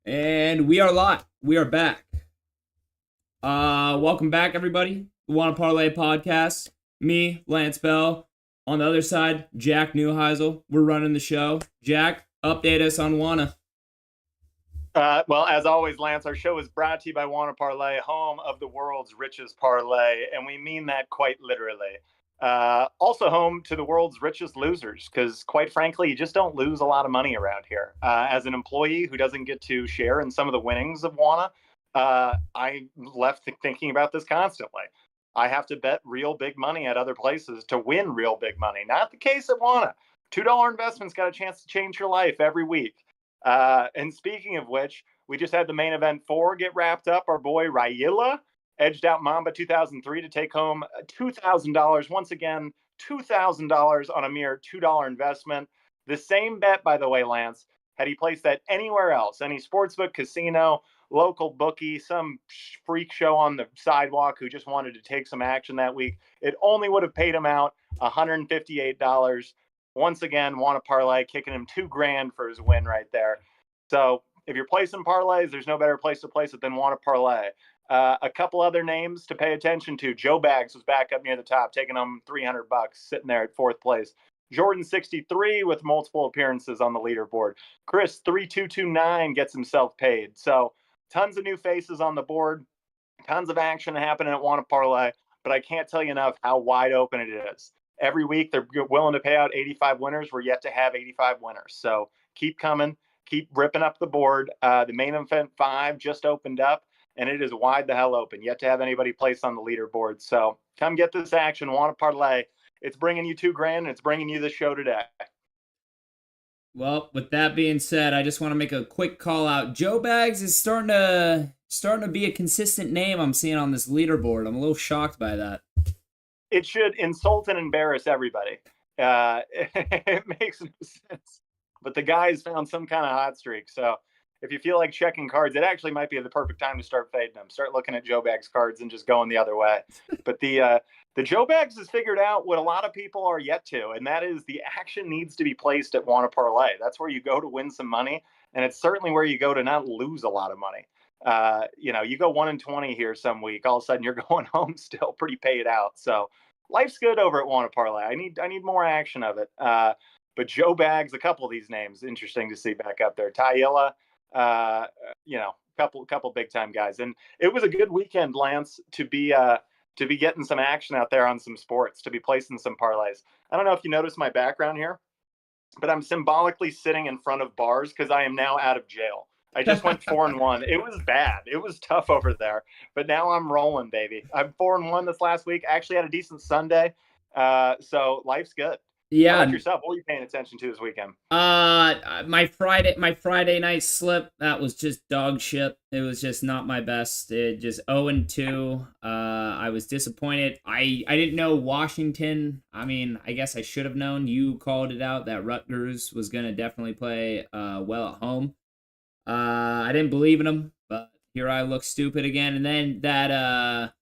And we are live. We are back. Welcome back, everybody. The Wanna Parlay podcast. Me, Lance Bell. On the other side, Jack Newheisel. We're running the show. Jack, update us on Wanna. Well, as always, Lance, our show is brought to you by Wanna Parlay, home of the world's richest parlay, and we mean that quite literally. Also home to the world's richest losers, because quite frankly, you just don't lose a lot of money around here. As an employee who doesn't get to share in some of the winnings of Wanna, I left thinking about this constantly. I have to bet real big money at other places to win real big money. Not the case at Wanna. $2 investment's got a chance to change your life every week. And speaking of which, we just had the main event four get wrapped up. Our boy Raila edged out Mamba 2003 to take home $2,000. Once again, $2,000 on a mere $2 investment. The same bet, by the way, Lance, had he placed that anywhere else, any sportsbook, casino, local bookie, some freak show on the sidewalk who just wanted to take some action that week, it only would have paid him out $158. Once again, Wanna Parlay kicking him $2,000 for his win right there. So if you're placing parlays, there's no better place to place it than Wanna Parlay. A couple other names to pay attention to. Joe Bags was back up near the top, taking him $300, sitting there at fourth place. Jordan 63 with multiple appearances on the leaderboard. Chris 3229 gets himself paid. So tons of new faces on the board, tons of action happening at Wanna Parlay, but I can't tell you enough how wide open it is. Every week they're willing to pay out 85 winners. We're yet to have 85 winners. So keep coming, keep ripping up the board. The main event 5 just opened up, and it is wide the hell open. Yet to have anybody placed on the leaderboard. So come get this action. Wanna Parlay. It's bringing you $2,000, and it's bringing you the show today. Well, with that being said, I just want to make a quick call out. Joe Bags is starting to be a consistent name I'm seeing on this leaderboard. I'm a little shocked by that. It should insult and embarrass everybody. It makes no sense. But the guy's found some kind of hot streak. So if you feel like checking cards, it actually might be the perfect time to start fading them. Start looking at Joe Bags cards and just going the other way. But the Joe Bags has figured out what a lot of people are yet to, and that is the action needs to be placed at Wanna Parlay. That's where you go to win some money, and it's certainly where you go to not lose a lot of money. You go 1-20 here some week, all of a sudden you're going home still pretty paid out. So life's good over at Wanna Parlay. I need more action of it. But Joe Bags, a couple of these names, interesting to see back up there. Tyilla, couple big time guys, and it was a good weekend, Lance, to be getting some action out there on some sports, to be placing some parlays. I don't know if you noticed my background here, but I'm symbolically sitting in front of bars because I am now out of jail. I just went 4-1. It was bad. It was tough over there, but now I'm rolling, baby. I'm 4-1 this last week. I actually had a decent Sunday, so life's good. How about Yeah. yourself? What are you paying attention to this weekend? My Friday night slip, that was just dog shit. It was just not my best. It just 0-2. I was disappointed. I didn't know Washington. I mean, I guess I should have known. You called it out that Rutgers was gonna definitely play well at home. I didn't believe in them, but here I look stupid again. And then that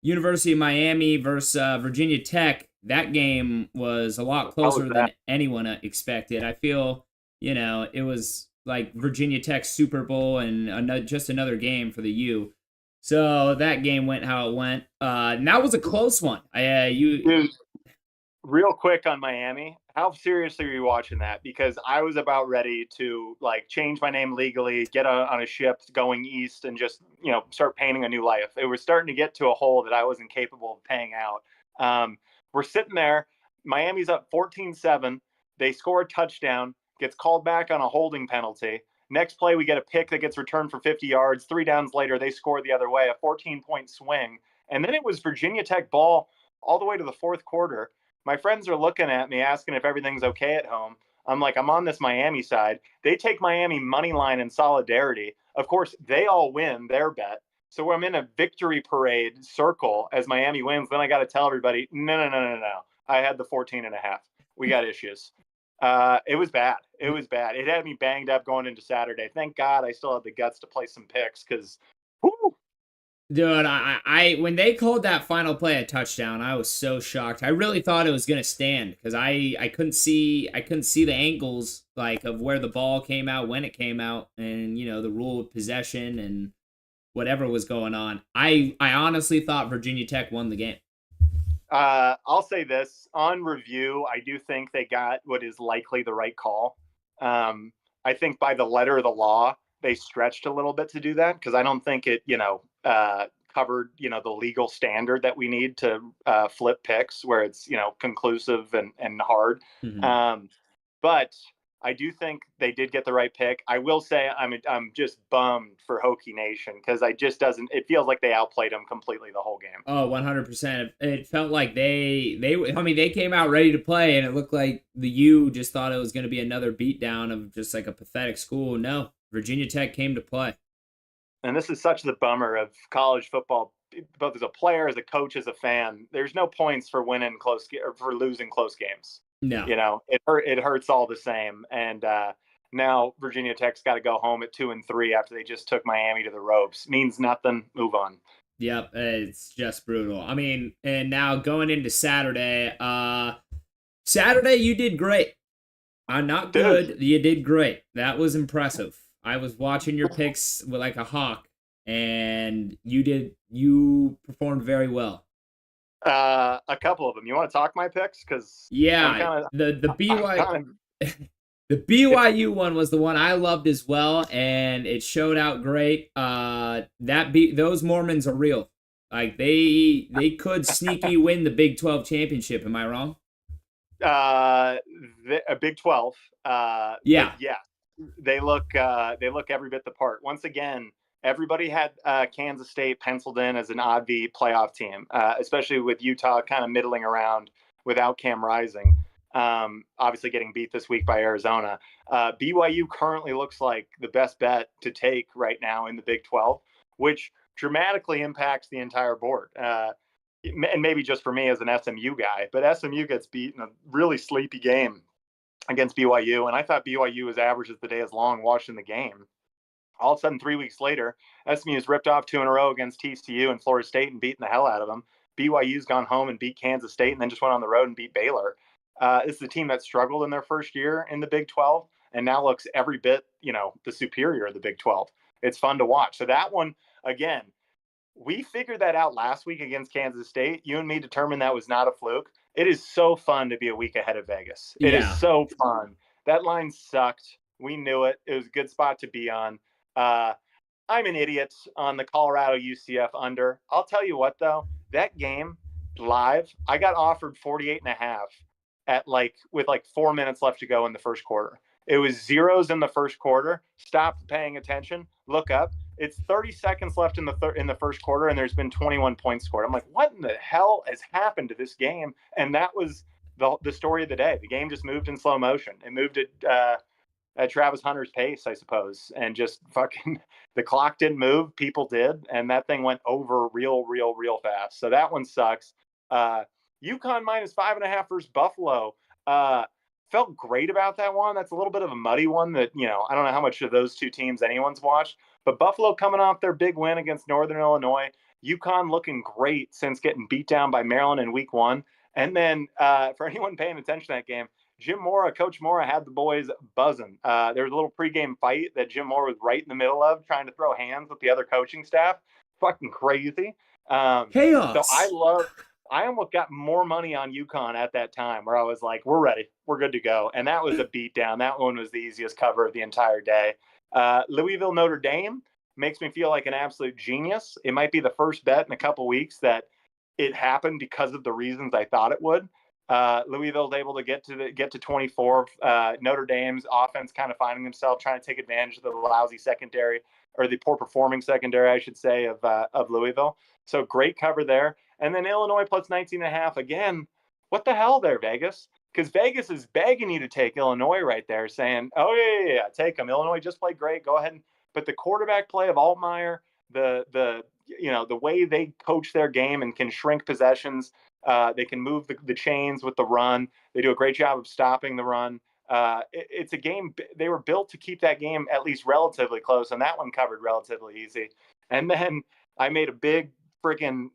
University of Miami versus Virginia Tech, that game was a lot closer than anyone expected. I feel, it was like Virginia Tech Super Bowl and just another game for the U. So that game went how it went. And that was a close one. Dude, real quick on Miami, how seriously are you watching that? Because I was about ready to change my name legally, get on a ship going east, and just start painting a new life. It was starting to get to a hole that I wasn't capable of paying out. We're sitting there. Miami's up 14-7. They score a touchdown, gets called back on a holding penalty. Next play, we get a pick that gets returned for 50 yards. 3 downs later, they score the other way, a 14-point swing. And then it was Virginia Tech ball all the way to the fourth quarter. My friends are looking at me asking if everything's okay at home. I'm like, I'm on this Miami side. They take Miami money line in solidarity. Of course, they all win their bet. So I'm in a victory parade circle as Miami wins. Then I got to tell everybody, no. I had the 14.5. We got issues. It was bad. It was bad. It had me banged up going into Saturday. Thank God I still had the guts to play some picks because Dude, when they called that final play a touchdown, I was so shocked. I really thought it was gonna stand because I couldn't see the angles like of where the ball came out when it came out, and the rule of possession and whatever was going on. I honestly thought Virginia Tech won the game. I'll say this on review. I do think they got what is likely the right call. I think by the letter of the law, they stretched a little bit to do that because I don't think it, covered, the legal standard that we need to flip picks where it's, conclusive and hard. Mm-hmm. But I do think they did get the right pick. I will say I'm just bummed for Hokie Nation because I just doesn't. It feels like they outplayed them completely the whole game. Oh, 100%. It felt like they came out ready to play, and it looked like the U just thought it was going to be another beatdown of just like a pathetic school. No, Virginia Tech came to play. And this is such the bummer of college football, both as a player, as a coach, as a fan. There's no points for winning close or for losing close games. No. It hurts all the same. And now Virginia Tech's got to go home at 2-3 after they just took Miami to the ropes. Means nothing. Move on. Yep, it's just brutal. I mean, and now going into Saturday, Saturday you did great. Not good. Dude. You did great. That was impressive. I was watching your picks with like a hawk, and you performed very well. A couple of them. You want to talk my picks? Because Yeah, the BYU the BYU one was the one I loved as well, and it showed out great. Those Mormons are real. Like they could sneaky win the Big 12 championship. Am I wrong? A Big 12. Yeah. Yeah, they look every bit the part. Once again, everybody had Kansas State penciled in as an odd V playoff team, especially with Utah kind of middling around without Cam Rising. Obviously getting beat this week by Arizona. BYU currently looks like the best bet to take right now in the Big 12, which dramatically impacts the entire board. And maybe just for me as an SMU guy, but SMU gets beat in a really sleepy game against BYU. And I thought BYU was average as the day is long watching the game. All of a sudden, 3 weeks later, SMU's ripped off 2 in a row against TCU and Florida State and beaten the hell out of them. BYU's gone home and beat Kansas State and then just went on the road and beat Baylor. This is a team that struggled in their first year in the Big 12 and now looks every bit, the superior of the Big 12. It's fun to watch. So that one, again, we figured that out last week against Kansas State. You and me determined that was not a fluke. It is so fun to be a week ahead of Vegas. It is so fun. That line sucked. We knew it. It was a good spot to be on. I'm an idiot on the Colorado UCF under. I'll tell you what, though, that game live, I got offered 48.5 with 4 minutes left to go in the first quarter. It was zeros in the first quarter. Stopped paying attention. Look up. It's 30 seconds left in the first quarter, and there's been 21 points scored. I'm like, what in the hell has happened to this game? And that was the story of the day. The game just moved in slow motion. It moved at Travis Hunter's pace, I suppose, and just fucking the clock didn't move. People did, and that thing went over real fast. So that one sucks. UConn -5.5 versus Buffalo. Felt great about that one. That's a little bit of a muddy one that, I don't know how much of those two teams anyone's watched, but Buffalo coming off their big win against Northern Illinois. UConn looking great since getting beat down by Maryland in week 1. And then for anyone paying attention to that game, Coach Mora had the boys buzzing. There was a little pregame fight that Jim Mora was right in the middle of, trying to throw hands with the other coaching staff. Fucking crazy. Chaos. So I almost got more money on UConn at that time where I was like, we're ready. We're good to go. And that was a beatdown. That one was the easiest cover of the entire day. Louisville, Notre Dame makes me feel like an absolute genius. It might be the first bet in a couple weeks that it happened because of the reasons I thought it would. Louisville's able to get to 24. Notre Dame's offense kind of finding themselves trying to take advantage of the lousy secondary, or the poor performing secondary, I should say, of Louisville. So great cover there. And then Illinois plus 19.5 again. What the hell there, Vegas? Because Vegas is begging you to take Illinois right there, saying, "Oh yeah, take them." Illinois just played great. Go ahead. But the quarterback play of Altmaier, the way they coach their game and can shrink possessions. They can move the chains with the run. They do a great job of stopping the run. It's a game. They were built to keep that game at least relatively close, and that one covered relatively easy. And then I made a big freaking,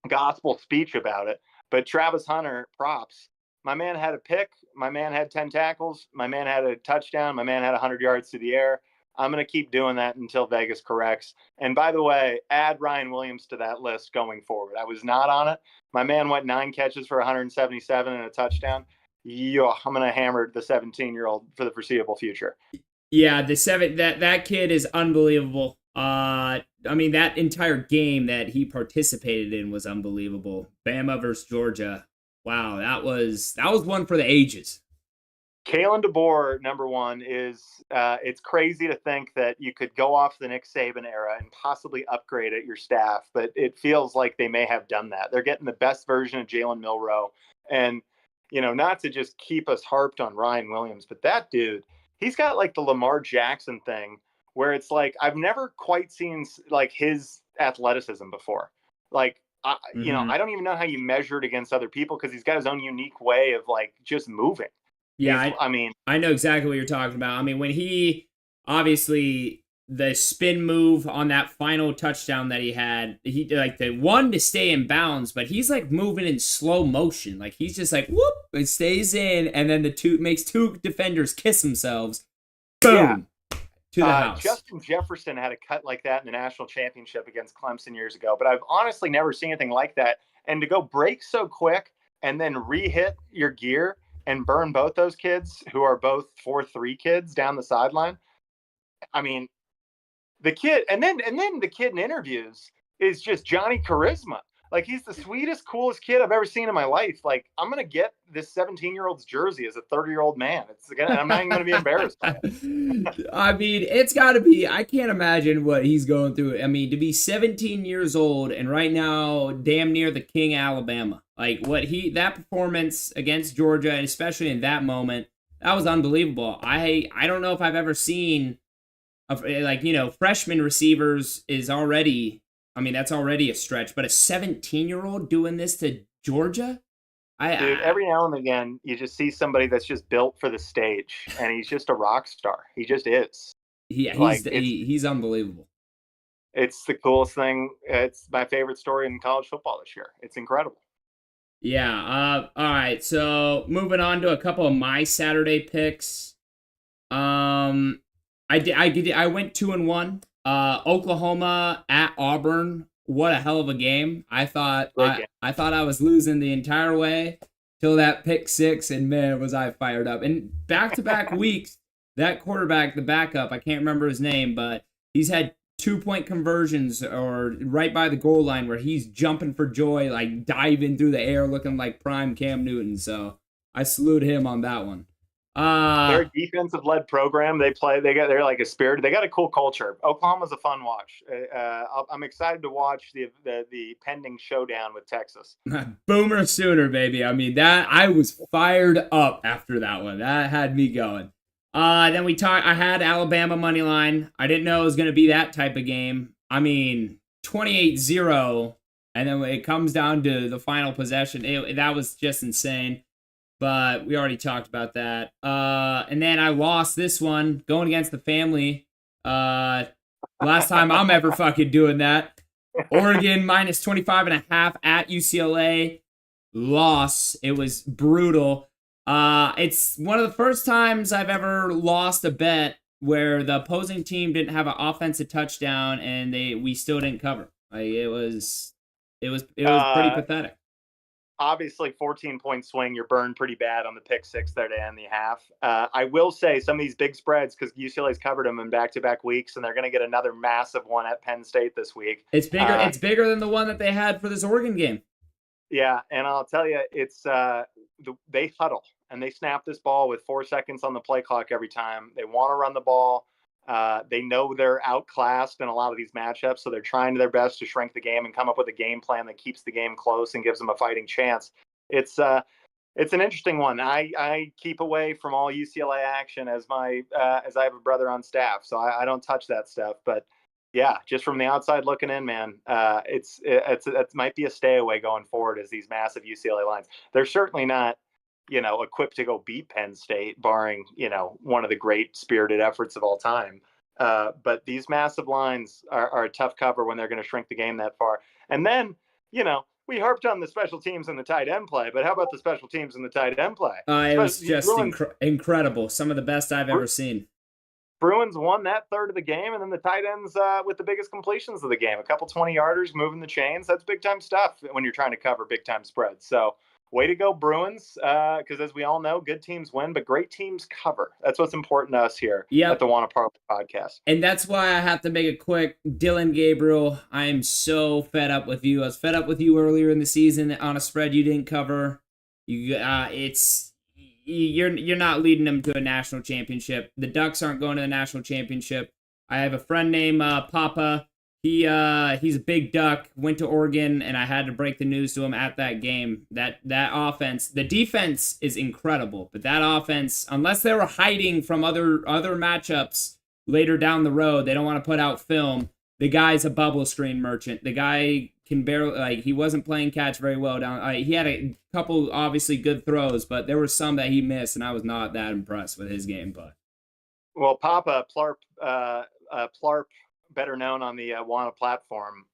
gospel speech about it. But Travis Hunter, props. My man had a pick. My man had 10 tackles. My man had a touchdown. My man had 100 yards through the air. I'm going to keep doing that until Vegas corrects. And by the way, add Ryan Williams to that list going forward. I was not on it. My man went 9 catches for 177 and a touchdown. Yo, I'm going to hammer the 17-year-old for the foreseeable future. Yeah, that kid is unbelievable. I mean, that entire game that he participated in was unbelievable. Bama versus Georgia. Wow, that was one for the ages. Kalen DeBoer, number one, is it's crazy to think that you could go off the Nick Saban era and possibly upgrade at your staff, but it feels like they may have done that. They're getting the best version of Jalen Milroe. And, not to just keep us harped on Ryan Williams, but that dude, he's got like the Lamar Jackson thing where it's like, I've never quite seen like his athleticism before. Like, I don't even know how you measure it against other people because he's got his own unique way of like just moving. Yeah, I mean, I know exactly what you're talking about. I mean, when he obviously the spin move on that final touchdown that he had, he like the one to stay in bounds, but he's like moving in slow motion. Like he's just like whoop, it stays in, and then the two makes two defenders kiss themselves. Boom. Yeah. To the house. Justin Jefferson had a cut like that in the national championship against Clemson years ago, but I've honestly never seen anything like that. And to go break so quick and then re-hit your gear and burn both those kids who are both 4-3 kids down the sideline. I mean, the kid, and then the kid in interviews is just Johnny Charisma. Like he's the sweetest, coolest kid I've ever seen in my life. Like I'm gonna get this 17-year-old's jersey as a 30-year-old man. I'm not even gonna be embarrassed by it. I mean, it's got to be. I can't imagine what he's going through. I mean, to be 17 years old and right now, damn near the king of Alabama. Like that performance against Georgia, and especially in that moment, that was unbelievable. I don't know if I've ever seen, freshman receivers is already. I mean, that's already a stretch, but a 17-year-old doing this to Georgia? Dude, every now and again, you just see somebody that's just built for the stage, and he's just a rock star. He just is. Yeah, he's unbelievable. It's the coolest thing. It's my favorite story in college football this year. It's incredible. Yeah. All right. So moving on to a couple of my Saturday picks. I went 2-1. Oklahoma at Auburn. What a hell of a game. I thought I was losing the entire way till that pick six, and man, was I fired up. And back-to-back weeks, that quarterback, the backup, I can't remember his name, but he's had 2-point conversions or right by the goal line where he's jumping for joy, like diving through the air looking like prime Cam Newton. So I salute him on that one. They're a defensive-led program. They're like a spirit. They got a cool culture. Oklahoma's a fun watch. I'm excited to watch the pending showdown with Texas. Boomer Sooner, baby. I mean, that I was fired up after that one. That had me going. Then I had Alabama money line. I didn't know it was going to be that type of game. I mean, 28-0, and then when it comes down to the final possession, that was just insane. But we already talked about that. And then I lost this one going against the family. Last time I'm ever fucking doing that. Oregon minus 25.5 at UCLA. Loss. It was brutal. It's one of the first times I've ever lost a bet where the opposing team didn't have an offensive touchdown and we still didn't cover. Like it was pretty pathetic. Obviously 14-point swing, you're burned pretty bad on the pick six there to end the half. I will say some of these big spreads, because UCLA's covered them in back-to-back weeks, and they're going to get another massive one at Penn State this week. It's bigger. It's bigger than the one that they had for this Oregon game. Yeah, and I'll tell you, it's they huddle, and they snap this ball with 4 seconds on the play clock every time. They want to run the ball. They know they're outclassed in a lot of these matchups, so they're trying their best to shrink the game and come up with a game plan that keeps the game close and gives them a fighting chance. It's an interesting one. I keep away from all UCLA action as I have a brother on staff, so I don't touch that stuff. But yeah, just from the outside looking in, man, it might be a stay away going forward as these massive UCLA lines. They're certainly not, equipped to go beat Penn State, barring, one of the great spirited efforts of all time. But these massive lines are a tough cover when they're going to shrink the game that far. And then, we harped on the special teams and the tight end play, but how about the special teams and the tight end play? It was just Bruins, incredible. Some of the best I've ever seen. Bruins won that third of the game, and then the tight ends with the biggest completions of the game. A couple 20-yarders moving the chains. That's big-time stuff when you're trying to cover big-time spreads. So way to go, Bruins, because as we all know, good teams win, but great teams cover. That's what's important to us here at the Wanna Parlay podcast. And that's why I have to make it quick. Dylan Gabriel, I am so fed up with you. I was fed up with you earlier in the season on a spread you didn't cover. You're not leading them to a national championship. The Ducks aren't going to the national championship. I have a friend named Papa. He's a big Duck. Went to Oregon, and I had to break the news to him at that game. That offense, the defense is incredible, but that offense, unless they were hiding from other matchups later down the road, they don't want to put out film. The guy's a bubble screen merchant. The guy can barely, he wasn't playing catch very well down. He had a couple obviously good throws, but there were some that he missed, and I was not that impressed with his gameplay. Well, Papa Plarp, better known on the Wana platform,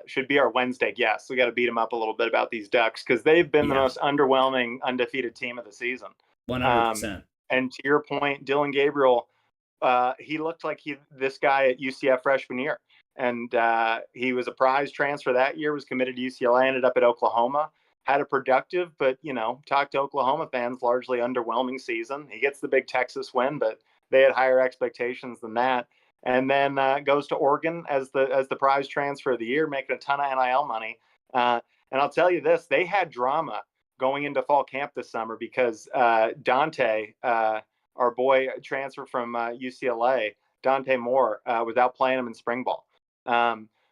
should be our Wednesday guest. We got to beat him up a little bit about these Ducks because they've been the most underwhelming undefeated team of the season. 100%. And to your point, Dylan Gabriel, he looked like this guy at UCF freshman year. And he was a prize transfer that year, was committed to UCLA, ended up at Oklahoma, had a productive, but, talked to Oklahoma fans, largely underwhelming season. He gets the big Texas win, but they had higher expectations than that. And then goes to Oregon as the prize transfer of the year, making a ton of NIL money. And I'll tell you this, they had drama going into fall camp this summer because Dante, our boy transfer from UCLA, Dante Moore, was out playing him in spring ball.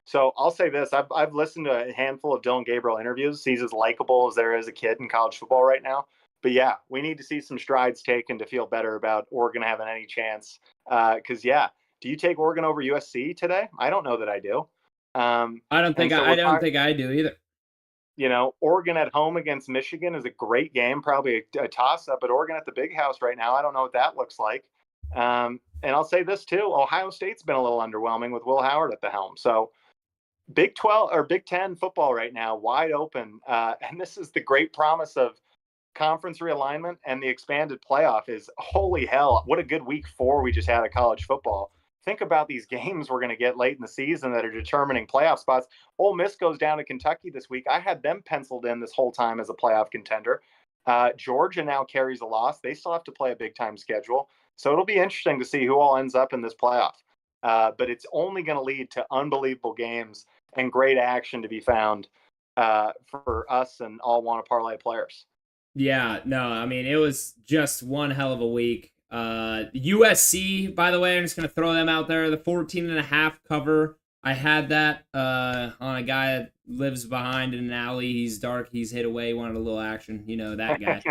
So I'll say this, I've listened to a handful of Dylan Gabriel interviews. He's as likable as there is a kid in college football right now. But yeah, we need to see some strides taken to feel better about Oregon having any chance. Because do you take Oregon over USC today? I don't know that I do. I don't think I do either. Oregon at home against Michigan is a great game, probably a toss-up. But Oregon at the Big House right now, I don't know what that looks like. And I'll say this too: Ohio State's been a little underwhelming with Will Howard at the helm. So Big 12 or Big 10 football right now, wide open. And this is the great promise of conference realignment and the expanded playoff is holy hell. What a good week 4 we just had of college football. Think about these games we're going to get late in the season that are determining playoff spots. Ole Miss goes down to Kentucky this week. I had them penciled in this whole time as a playoff contender. Georgia now carries a loss. They still have to play a big time schedule. So it'll be interesting to see who all ends up in this playoff. But it's only going to lead to unbelievable games and great action to be found for us and all Wanna Parlay players. Yeah, no, I mean, it was just one hell of a week. USC, by the way, I'm just going to throw them out there. The 14.5 cover, I had that on a guy that lives behind in an alley. He's dark. He's hit away. Wanted a little action. That guy.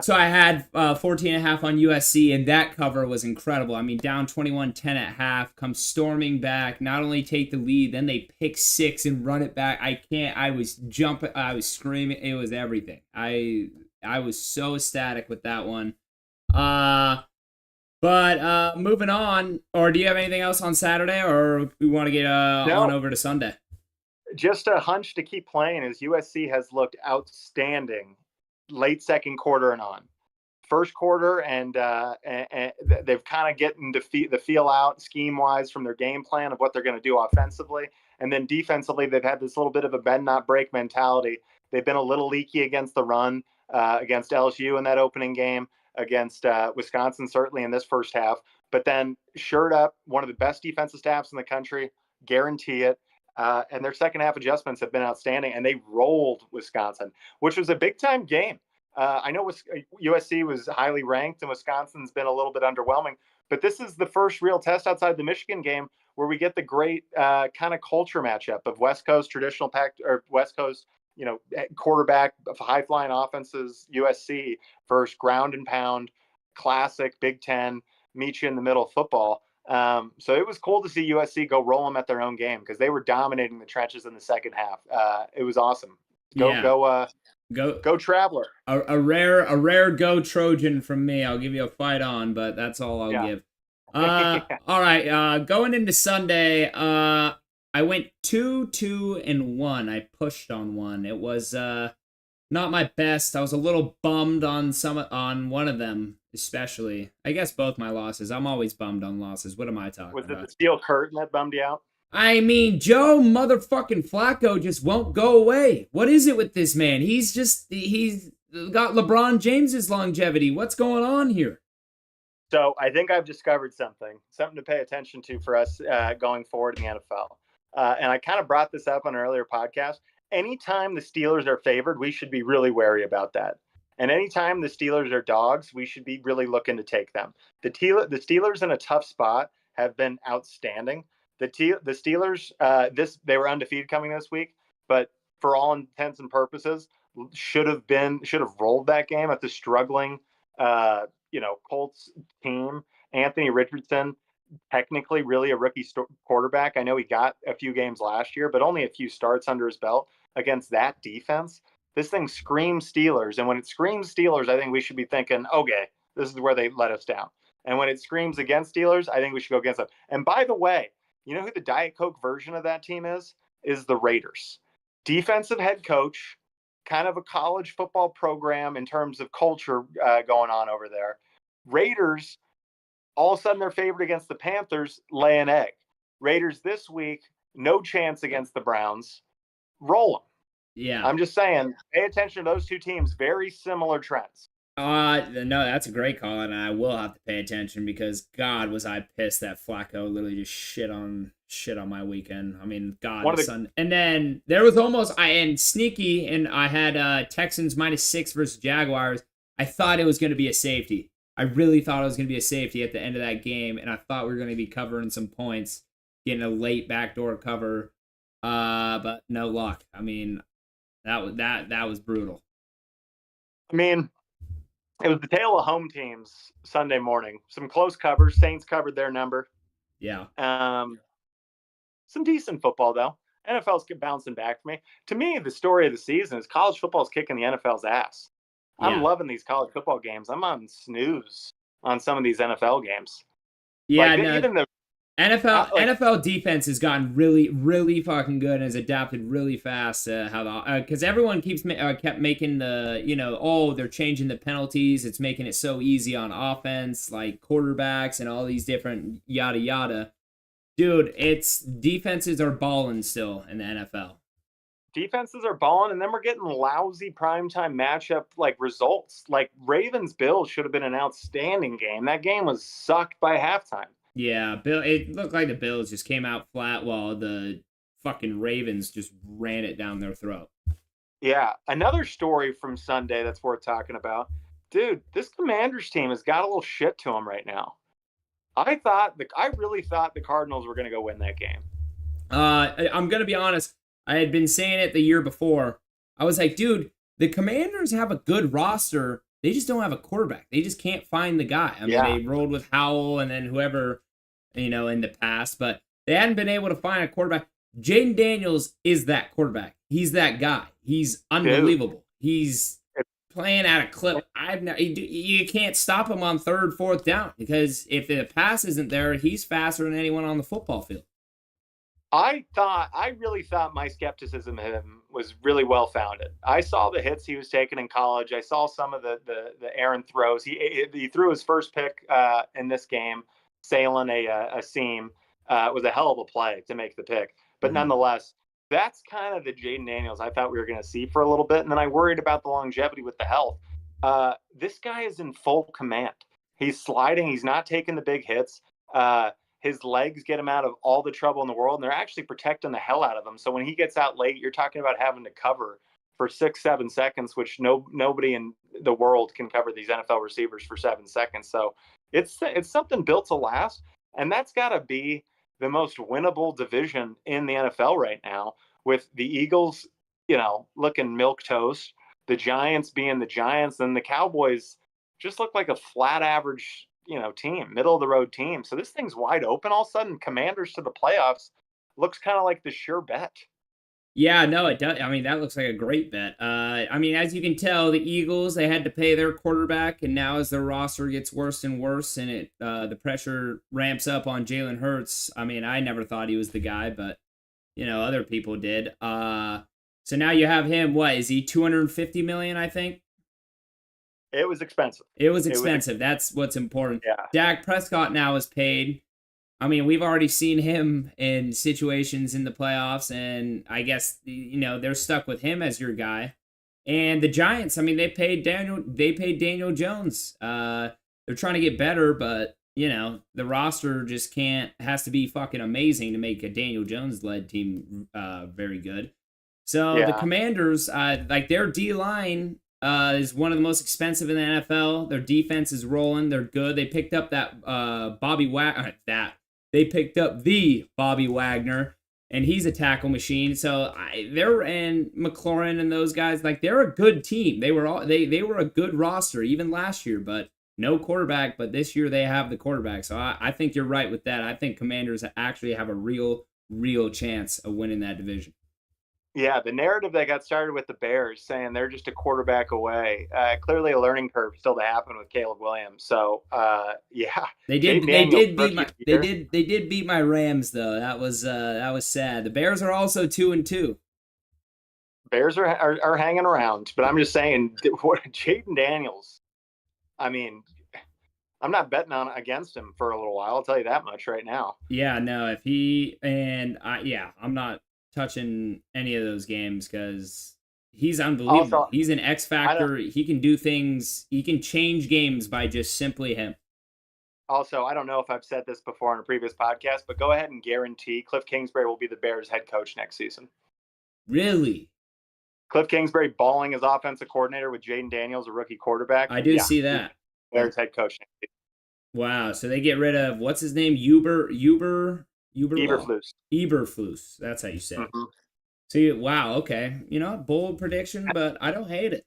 So I had 14.5 on USC, and that cover was incredible. I mean, down 21-10 at half, come storming back, not only take the lead, then they pick 6 and run it back. I was jumping. I was screaming. It was everything. I was so ecstatic with that one. But moving on, or do you have anything else on Saturday, or we want to get on over to Sunday? Just a hunch to keep playing is USC has looked outstanding late second quarter and on. First quarter, and they've kind of getting the feel out scheme-wise from their game plan of what they're going to do offensively. And then defensively, they've had this little bit of a bend, not break mentality. They've been a little leaky against the run, against LSU in that opening game, against Wisconsin, certainly in this first half. But then shirt up, one of the best defensive staffs in the country, guarantee it. And their second half adjustments have been outstanding, and they rolled Wisconsin, which was a big-time game. I know USC was highly ranked, and Wisconsin's been a little bit underwhelming. But this is the first real test outside the Michigan game where we get the great kind of culture matchup of West Coast traditional pack or West Coast, quarterback of high-flying offenses, USC versus ground and pound, classic Big Ten, meet you in the middle of football. So it was cool to see USC go roll them at their own game because they were dominating the trenches in the second half. It was awesome. Go Traveler. A rare go Trojan from me. I'll give you a fight on, but that's all I'll give. All right. Going into Sunday, I went 2-2-1. I pushed on one. It was not my best. I was a little bummed on one of them, especially. I guess both my losses. I'm always bummed on losses. What am I talking Was it the about? steel curtain that bummed you out? I mean, Joe motherfucking Flacco just won't go away. What is it with this man? He's got LeBron James's longevity. What's going on here? So I think I've discovered something to pay attention to for us going forward in the NFL. And I kind of brought this up on an earlier podcast. Anytime the Steelers are favored, we should be really wary about that. And anytime the Steelers are dogs, we should be really looking to take them. The Steelers in a tough spot have been outstanding. The Steelers, they were undefeated coming this week, but for all intents and purposes, should have rolled that game at the struggling, Colts team. Anthony Richardson, technically really a rookie quarterback. I know he got a few games last year, but only a few starts under his belt against that defense. This thing screams Steelers. And when it screams Steelers, I think we should be thinking, okay, this is where they let us down. And when it screams against Steelers, I think we should go against them. And by the way, you know who the Diet Coke version of that team is? Is the Raiders. Defensive head coach, kind of a college football program in terms of culture going on over there. Raiders, all of a sudden they're favored against the Panthers, lay an egg. Raiders this week, no chance against the Browns. Roll them. Yeah. I'm just saying, pay attention to those two teams. Very similar trends. No, that's a great call, and I will have to pay attention because God was I pissed that Flacco literally just shit on my weekend. I mean, God, and then there was almost sneaky, and I had Texans -6 versus Jaguars. I thought it was going to be a safety. I really thought it was going to be a safety at the end of that game, and I thought we were going to be covering some points, getting a late backdoor cover, but no luck. I mean, that was brutal. I mean, it was the tale of home teams Sunday morning. Some close covers. Saints covered their number. Yeah. Some decent football, though. NFL's bouncing back for me. To me, the story of the season is college football's kicking the NFL's ass. Yeah. I'm loving these college football games. I'm on snooze on some of these NFL games. Yeah, even the NFL defense has gotten really, really fucking good and has adapted really fast to because everyone kept making they're changing the penalties. It's making it so easy on offense, like quarterbacks and all these different yada yada. Dude, defenses are balling still in the NFL. Defenses are balling, and then we're getting lousy primetime matchup results. Like Ravens-Bills should have been an outstanding game. That game was sucked by halftime. Yeah, it looked like the Bills just came out flat while the fucking Ravens just ran it down their throat. Yeah, another story from Sunday that's worth talking about. Dude, this Commanders team has got a little shit to them right now. I really thought the Cardinals were going to go win that game. I'm going to be honest. I had been saying it the year before. I was like, dude, the Commanders have a good roster. They just don't have a quarterback. They just can't find the guy. I mean, they rolled with Howell and then whoever, in the past, but they hadn't been able to find a quarterback. Jaden Daniels is that quarterback. He's that guy. He's unbelievable. Dude. He's playing at a clip. You can't stop him on 3rd, 4th down because if the pass isn't there, he's faster than anyone on the football field. I really thought my skepticism of him was really well founded. I saw the hits he was taking in college. I saw some of the errant throws. He threw his first pick in this game, sailing a seam. It was a hell of a play to make the pick. But nonetheless, that's kind of the Jaden Daniels I thought we were going to see for a little bit. And then I worried about the longevity with the health. This guy is in full command. He's sliding. He's not taking the big hits. His legs get him out of all the trouble in the world, and they're actually protecting the hell out of him. So when he gets out late, you're talking about having to cover for 6-7 seconds, which nobody in the world can cover these NFL receivers for 7 seconds. So it's something built to last, and that's got to be the most winnable division in the NFL right now, with the Eagles, looking milquetoast, the Giants being the Giants, and the Cowboys just look like a flat average team, middle of the road team. So this thing's wide open. All of a sudden, Commanders to the playoffs looks kind of like the sure bet. Yeah, no, it does. I mean, that looks like a great bet. I mean, as you can tell, the Eagles, they had to pay their quarterback, and now as their roster gets worse and worse, and the pressure ramps up on Jalen Hurts. I mean, I never thought he was the guy, but other people did. So now you have him. What is he? 250 million, I think. It was expensive. It was It was, expensive. That's what's important. yeah. Dak Prescott now is paid. I mean, we've already seen him in situations in the playoffs, and I guess they're stuck with him as your guy. And the Giants, I mean, they paid Daniel. They paid Daniel Jones. They're trying to get better, but the roster just can't. Has to be fucking amazing to make a Daniel Jones led team very good. So the Yeah. Commanders, like their D line is one of the most expensive in the NFL. Their defense is rolling. They're good. They picked up that they picked up the Bobby Wagner, and he's a tackle machine. So they're and McLaurin and those guys, like they're a good team. They were a good roster even last year, but no quarterback. But this year they have the quarterback. So I think you're right with that. I think Commanders actually have a real chance of winning that division. Yeah, the narrative that got started with the Bears saying they're just a quarterback away. Clearly, a learning curve still to happen with Caleb Williams. So, yeah, They did. Jaden They Daniels, did beat rookie my. of the They year. did. They did beat my Rams though. That was sad. The Bears are also 2-2. Bears are hanging around, but I'm just saying, what Jaden Daniels. I mean, I'm not betting on against him for a little while. I'll tell you that much right now. Yeah, no. If he and I, yeah, I'm not touching any of those games because he's unbelievable. Also, He's an X I don't. factor. He can do things. He can change games by just simply him. Also, I don't know if I've said this before in a previous podcast, but go ahead and guarantee Cliff Kingsbury will be the Bears head coach next season. Really, Cliff Kingsbury balling as offensive coordinator with Jaden Daniels, a rookie quarterback. I do Yeah, see that. Bears head coach next season. Wow. So they get rid of what's his name? Uberlaw. Eberflus. Eberflus. That's how you say it. Mm-hmm. So wow, okay. Bold prediction, but I don't hate it.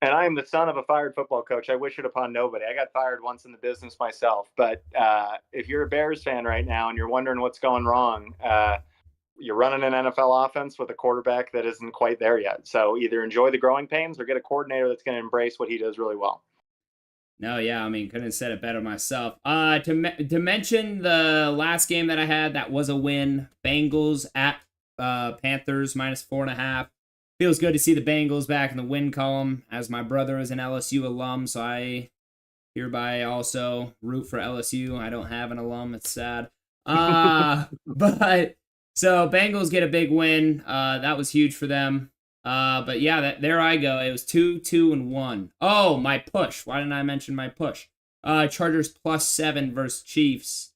And I am the son of a fired football coach. I wish it upon nobody. I got fired once in the business myself. But if you're a Bears fan right now and you're wondering what's going wrong, you're running an NFL offense with a quarterback that isn't quite there yet. So either enjoy the growing pains or get a coordinator that's going to embrace what he does really well. No, yeah, I mean, couldn't have said it better myself. To mention the last game that I had, that was a win. Bengals at Panthers -4.5. Feels good to see the Bengals back in the win column. As my brother is an LSU alum, so I hereby also root for LSU. I don't have an alum. It's sad. But so Bengals get a big win. That was huge for them. But yeah, there I go. It was 2-2-1. Oh, my push. Why didn't I mention my push? Chargers +7 versus Chiefs.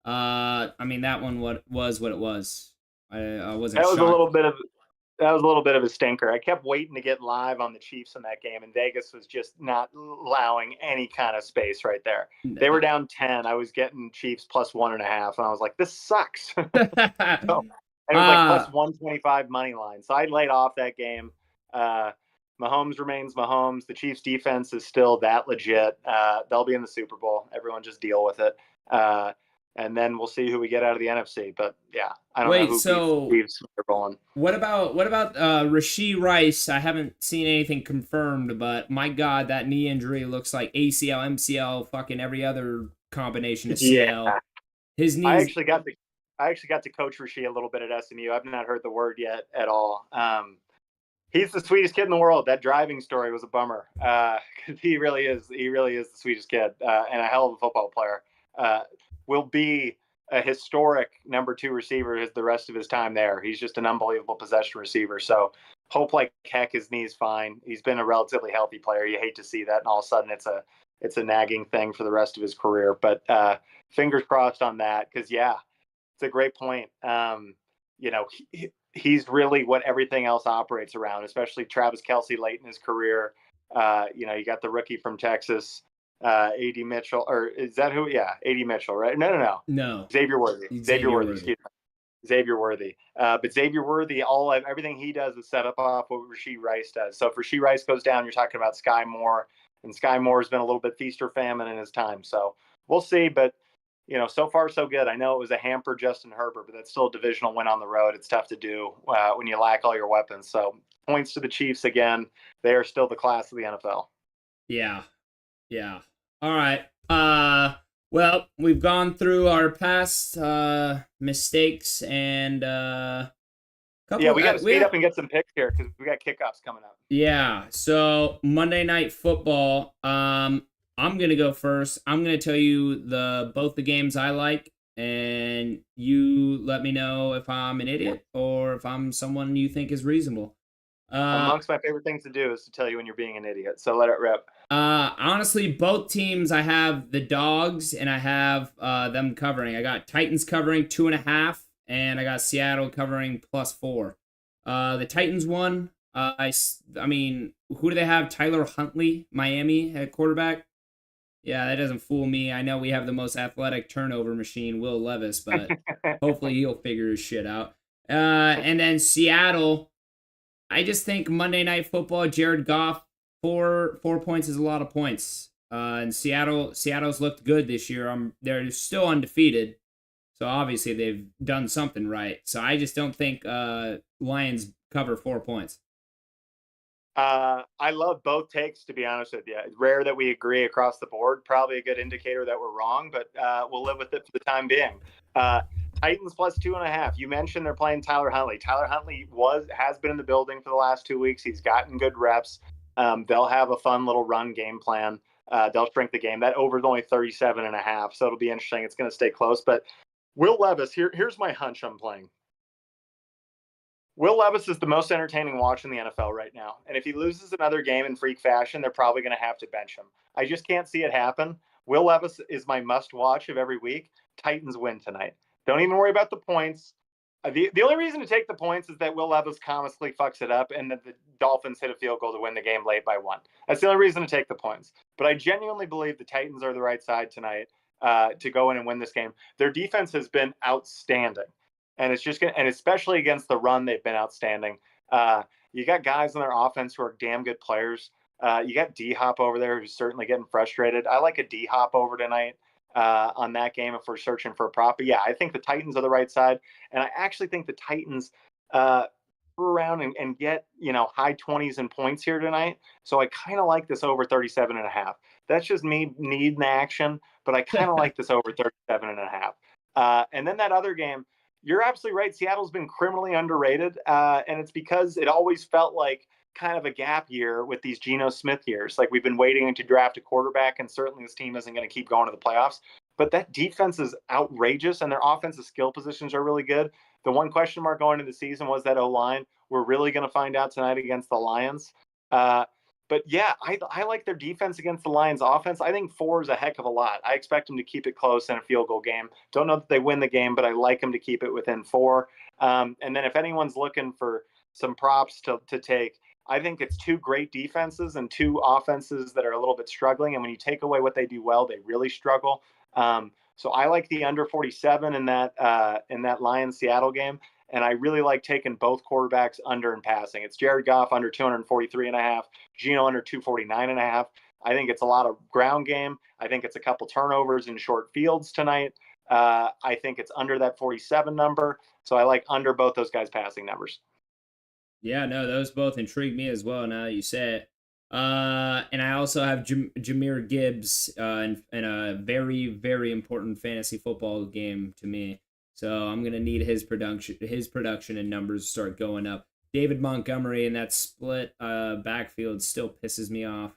I mean that one was what it was. I wasn't That was shocked. a little bit of a stinker. I kept waiting to get live on the Chiefs in that game, and Vegas was just not allowing any kind of space right there. They were down 10. I was getting Chiefs +1.5, and I was like, this sucks. So, and it was like +125 money line. So I laid off that game. Mahomes remains Mahomes. The Chiefs defense is still that legit. They'll be in the Super Bowl. Everyone just deal with it. And then we'll see who we get out of the NFC. But yeah, I don't know who so beats the Chiefs. Rolling. What about Rashee Rice? I haven't seen anything confirmed, but my God, that knee injury looks like ACL, MCL, fucking every other combination of CL. Yeah. His knees. I actually got to coach Rashee a little bit at SMU. I've not heard the word yet at all. He's the sweetest kid in the world. That driving story was a bummer. He really is. He really is the sweetest kid and a hell of a football player. Will be a historic number 2 receiver the rest of his time there. He's just an unbelievable possession receiver. So hope like heck his knee's fine. He's been a relatively healthy player. You hate to see that, and all of a sudden it's a nagging thing for the rest of his career. But fingers crossed on that, because yeah, it's a great point. He's really what everything else operates around, especially Travis Kelce late in his career. You got the rookie from Texas, A.D. Mitchell, or is that who? Yeah, A.D. Mitchell, right? No. Xavier Worthy. Xavier Worthy. Excuse me. Xavier Worthy. But Xavier Worthy, everything he does is set up off what Rashee Rice does. So if Rashee Rice goes down, you're talking about Sky Moore, and Sky Moore has been a little bit feast or famine in his time. So we'll see. But so far so good. I know it was a hamper Justin Herbert, but that's still a divisional win on the road. It's tough to do when you lack all your weapons. So points to the Chiefs again. They are still the class of the NFL. Yeah. Yeah. All right. Well, we've gone through our past mistakes and Yeah, couple we got to we speed up and get some picks here because we got kickoffs coming up. yeah. So Monday Night Football. I'm gonna go first. I'm gonna tell you both the games I like, and you let me know if I'm an idiot or if I'm someone you think is reasonable. Uh, Amongst my favorite things to do is to tell you when you're being an idiot. So let it rip. Honestly, both teams I have the dogs and I have them covering. I got Titans covering 2.5, and I got Seattle covering +4. The Titans won. I mean, who do they have? Tyler Huntley, Miami at quarterback. Yeah, that doesn't fool me. I know we have the most athletic turnover machine, Will Levis, but hopefully he'll figure his shit out. And then Seattle, I just think Monday Night Football, Jared Goff, four points is a lot of points. And Seattle's looked good this year. They're still undefeated, so obviously they've done something right. So I just don't think Lions cover 4 points. I love both takes, to be honest with you. It's rare that we agree across the board. Probably a good indicator that we're wrong, but we'll live with it for the time being. Titans +2.5. You mentioned they're playing Tyler Huntley. Tyler Huntley has been in the building for the last 2 weeks. He's gotten good reps. They'll have a fun little run game plan. They'll shrink the game. That over is only 37.5, so it'll be interesting. It's going to stay close. But Will Levis, here's my hunch I'm playing. Will Levis is the most entertaining watch in the NFL right now. And if he loses another game in freak fashion, they're probably going to have to bench him. I just can't see it happen. Will Levis is my must watch of every week. Titans win tonight. Don't even worry about the points. The only reason to take the points is that Will Levis constantly fucks it up and that the Dolphins hit a field goal to win the game late by 1. That's the only reason to take the points. But I genuinely believe the Titans are the right side tonight to go in and win this game. Their defense has been outstanding. And it's just and especially against the run, they've been outstanding. You got guys on their offense who are damn good players. You got D-Hop over there who's certainly getting frustrated. I like a D-Hop over tonight on that game if we're searching for a prop. But yeah, I think the Titans are the right side, and I actually think the Titans around and get high 20s in points here tonight. So I kind of like this over 37.5. That's just me needing action, but I kind of like this over 37.5. And then that other game. You're absolutely right. Seattle's been criminally underrated, and it's because it always felt like kind of a gap year with these Geno Smith years. Like we've been waiting to draft a quarterback, and certainly this team isn't going to keep going to the playoffs. But that defense is outrageous, and their offensive skill positions are really good. The one question mark going into the season was that O-line. We're really going to find out tonight against the Lions. But yeah, I like their defense against the Lions offense. I think 4 is a heck of a lot. I expect them to keep it close in a field goal game. Don't know that they win the game, but I like them to keep it within 4. And then if anyone's looking for some props to take, I think it's 2 great defenses and 2 offenses that are a little bit struggling. And when you take away what they do well, they really struggle. So I like the under 47 in that Lions Seattle game. And I really like taking both quarterbacks under and passing. It's Jared Goff under 243.5, Geno under 249.5. I think it's a lot of ground game. I think it's a couple turnovers in short fields tonight. I think it's under that 47 number. So I like under both those guys' passing numbers. Yeah, no, those both intrigue me as well. Now that you say it. And I also have Jahmyr Gibbs in a very, very important fantasy football game to me. So I'm gonna need his production and numbers to start going up. David Montgomery in that split backfield still pisses me off.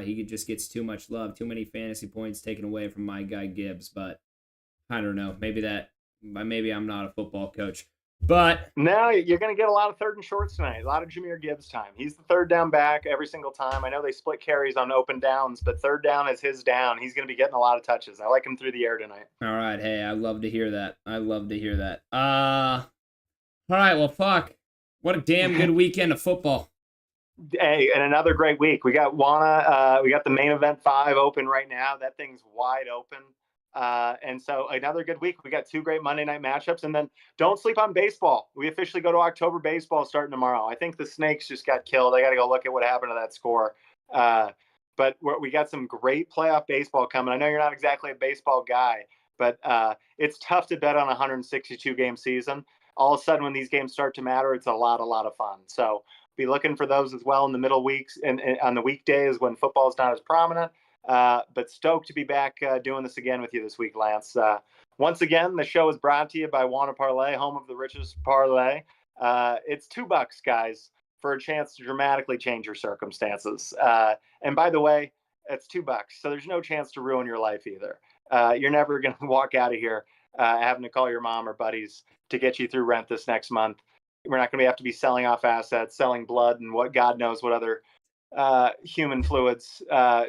He just gets too much love, too many fantasy points taken away from my guy Gibbs. But I don't know. Maybe I'm not a football coach. But no, you're going to get a lot of 3rd and shorts tonight. A lot of Jahmyr Gibbs time. He's the 3rd down back every single time. I know they split carries on open downs, but 3rd down is his down. He's going to be getting a lot of touches. I like him through the air tonight. All right, hey, I love to hear that. All right, well, fuck. What a damn good weekend of football. Hey, and another great week. We got we got the main event 5 open right now. That thing's wide open. And so another good week. We got 2 great Monday night matchups, and then don't sleep on baseball. We officially go to October baseball starting tomorrow. I think the Snakes just got killed. I got to go look at what happened to that score. But we got some great playoff baseball coming. I know you're not exactly a baseball guy, but it's tough to bet on a 162 game season. All of a sudden, when these games start to matter, it's a lot of fun. So be looking for those as well in the middle weeks and on the weekdays when football is not as prominent. But stoked to be back doing this again with you this week, Lance. Once again, the show is brought to you by Wanna Parlay, home of the richest parlay. It's $2, guys, for a chance to dramatically change your circumstances. And by the way, it's $2, so there's no chance to ruin your life either. You're never going to walk out of here having to call your mom or buddies to get you through rent this next month. We're not going to have to be selling off assets, selling blood, and what God knows what other human fluids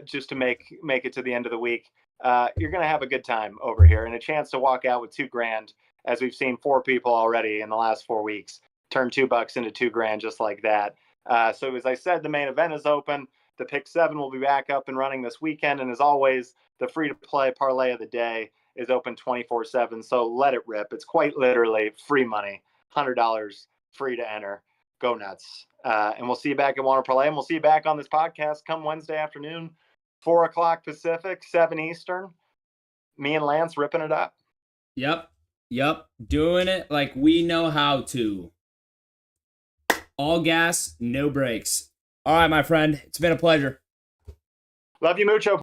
just to make it to the end of the week. You're going to have a good time over here and a chance to walk out with $2,000, as we've seen 4 people already in the last 4 weeks turn $2 into $2,000 just like that. So as I said, the main event is open. The Pick 7 will be back up and running this weekend. And as always, the free-to-play parlay of the day is open 24/7. So let it rip. It's quite literally free money, $100 free to enter. Go nuts. And we'll see you back at Wanna Parlay. And we'll see you back on this podcast come Wednesday afternoon, 4 o'clock Pacific, 7 Eastern. Me and Lance ripping it up. Yep. Doing it like we know how to. All gas, no brakes. All right, my friend. It's been a pleasure. Love you mucho.